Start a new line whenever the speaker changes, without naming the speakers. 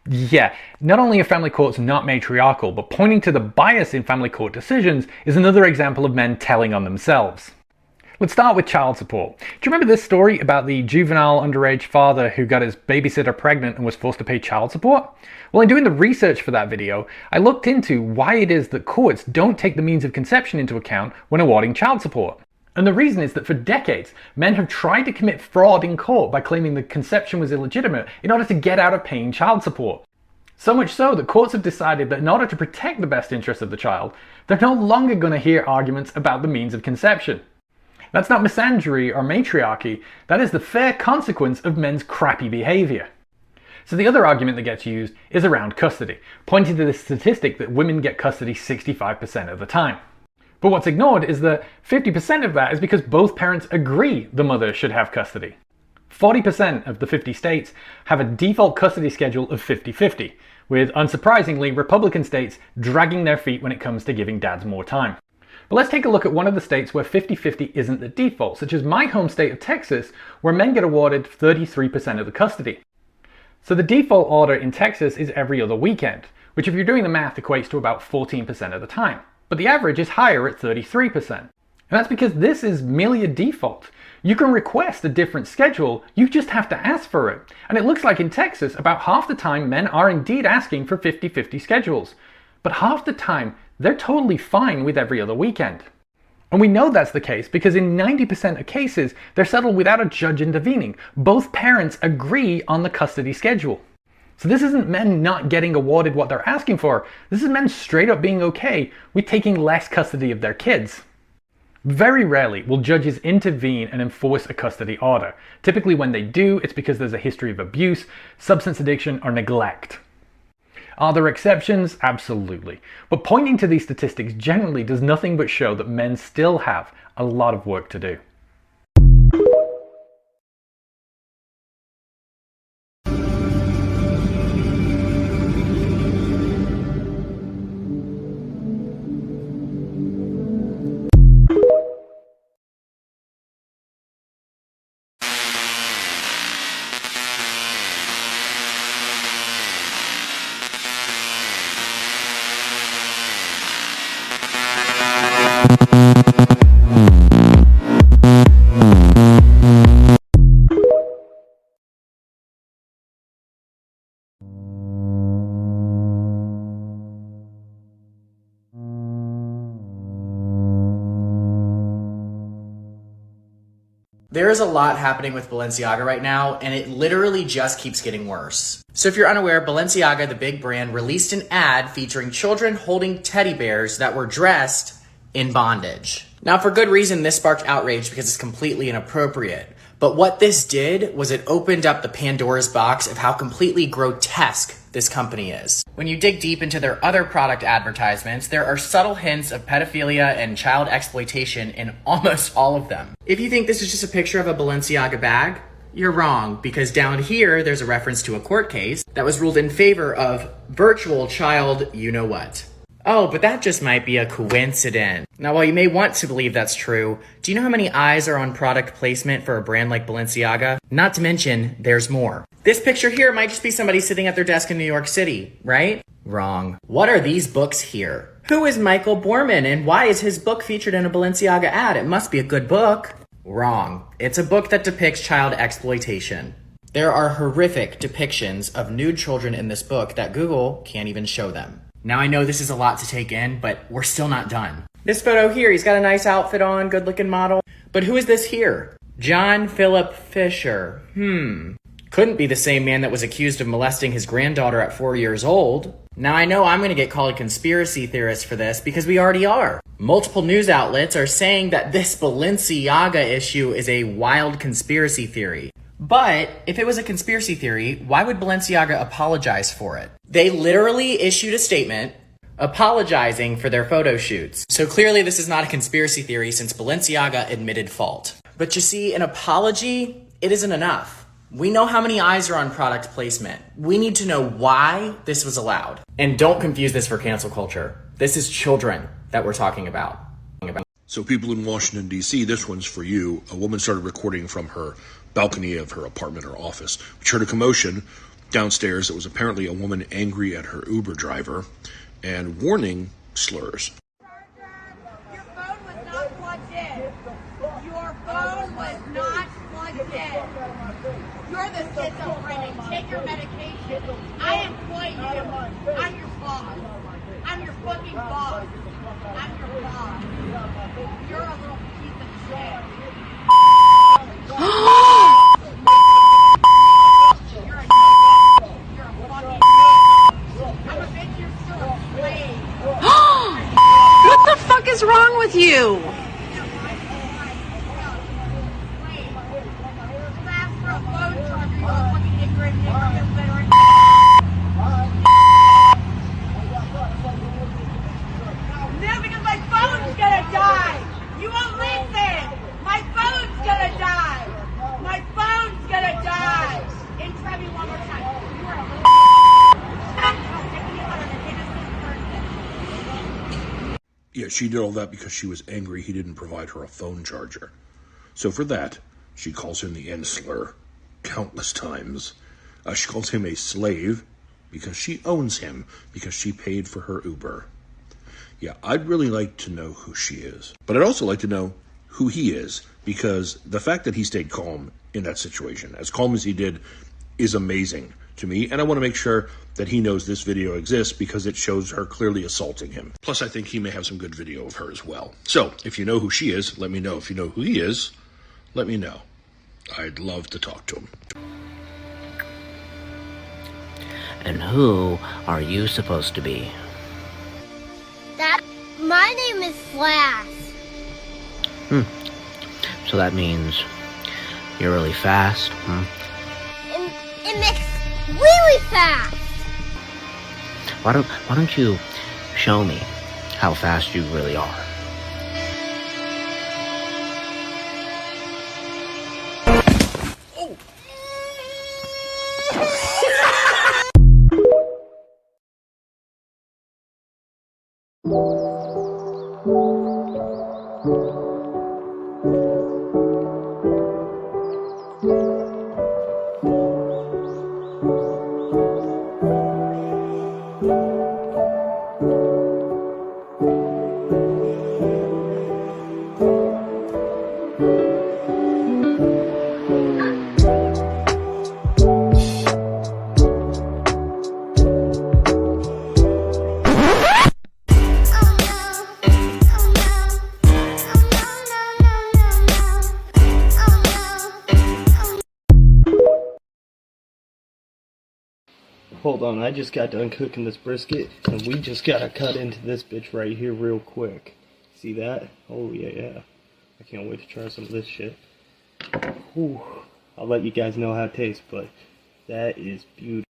Yeah, not only are family courts not matriarchal, but pointing to the bias in family court decisions is another example of men telling on themselves. Let's start with child support. Do you remember this story about the juvenile underage father who got his babysitter pregnant and was forced to pay child support? Well, in doing the research for that video, I looked into why it is that courts don't take the means of conception into account when awarding child support. And the reason is that for decades, men have tried to commit fraud in court by claiming the conception was illegitimate in order to get out of paying child support. So much so that courts have decided that in order to protect the best interests of the child, they're no longer going to hear arguments about the means of conception. That's not misandry or matriarchy, that is the fair consequence of men's crappy behaviour. So the other argument that gets used is around custody, pointing to the statistic that women get custody 65% of the time. But what's ignored is that 50% of that is because both parents agree the mother should have custody. 40% of the 50 states have a default custody schedule of 50-50, with unsurprisingly Republican states dragging their feet when it comes to giving dads more time. But let's take a look at one of the states where 50-50 isn't the default, such as my home state of Texas, where men get awarded 33% of the custody. So the default order in Texas is every other weekend, which if you're doing the math equates to about 14% of the time. But the average is higher at 33%. And that's because this is merely a default. You can request a different schedule, you just have to ask for it. And it looks like in Texas, about half the time men are indeed asking for 50-50 schedules. But half the time, they're totally fine with every other weekend. And we know that's the case because in 90% of cases, they're settled without a judge intervening. Both parents agree on the custody schedule. So this isn't men not getting awarded what they're asking for. This is men straight up being okay with taking less custody of their kids. Very rarely will judges intervene and enforce a custody order. Typically when they do, it's because there's a history of abuse, substance addiction, or neglect. Are there exceptions? Absolutely. But pointing to these statistics generally does nothing but show that men still have a lot of work to do.
There is a lot happening with Balenciaga right now, and it literally just keeps getting worse. So if you're unaware, Balenciaga, the big brand, released an ad featuring children holding teddy bears that were dressed in bondage. Now, for good reason, this sparked outrage because it's completely inappropriate. But what this did was it opened up the Pandora's box of how completely grotesque this company is. When you dig deep into their other product advertisements, there are subtle hints of pedophilia and child exploitation in almost all of them. If you think this is just a picture of a Balenciaga bag, you're wrong, because down here there's a reference to a court case that was ruled in favor of virtual child you-know-what. Oh, but that just might be a coincidence. Now, while you may want to believe that's true, do you know how many eyes are on product placement for a brand like Balenciaga? Not to mention, there's more. This picture here might just be somebody sitting at their desk in New York City, right? Wrong. What are these books here? Who is Michael Borman, and why is his book featured in a Balenciaga ad? It must be a good book. Wrong. It's a book that depicts child exploitation. There are horrific depictions of nude children in this book that Google can't even show them. Now, I know this is a lot to take in, but we're still not done. This photo here, he's got a nice outfit on, good looking model. But who is this here? John Philip Fisher. Couldn't be the same man that was accused of molesting his granddaughter at 4 years old. Now, I know I'm going to get called a conspiracy theorist for this because we already are. Multiple news outlets are saying that this Balenciaga issue is a wild conspiracy theory. But if it was a conspiracy theory, why would Balenciaga apologize for it? They literally issued a statement apologizing for their photo shoots. So clearly this is not a conspiracy theory since Balenciaga admitted fault. But you see, an apology, it isn't enough. We know how many eyes are on product placement. We need to know why this was allowed. And don't confuse this for cancel culture. This is children that we're talking about.
So people in Washington, D.C., this one's for you. A woman started recording from her balcony of her apartment or office, which heard a commotion, Downstairs, it was apparently a woman angry at her Uber driver and warning slurs.
Your phone was not plugged in. Your phone was not plugged in. You're the schizophrenic. Take your medication. I employ you. I'm your boss. I'm your fucking boss. I'm your boss. You're a little piece of shit. You're a fucking I'm a bitch, you're still a slave.
What the fuck is wrong with you?
No, because my phone's gonna die. You won't listen. My phone's gonna die. My phone's gonna die. And try me one more time. You are a little
Yeah, she did all that because she was angry he didn't provide her a phone charger. So for that, she calls him the N slur countless times. She calls him a slave because she owns him, because she paid for her Uber. Yeah, I'd really like to know who she is. But I'd also like to know who he is, because the fact that he stayed calm in that situation, as calm as he did, is amazing to me. And I want to make sure that he knows this video exists because it shows her clearly assaulting him. Plus, I think he may have some good video of her as well. So, if you know who she is, let me know. If you know who he is, let me know. I'd love to talk to him.
And who are you supposed to be?
My name is Flash.
So that means you're really fast,
It makes really fast.
Why don't you show me how fast you really are?
Hold on, I just got done cooking this brisket, and we just gotta cut into this bitch right here real quick. See that? Oh yeah. I can't wait to try some of this shit. Whew. I'll let you guys know how it tastes, but that is beautiful.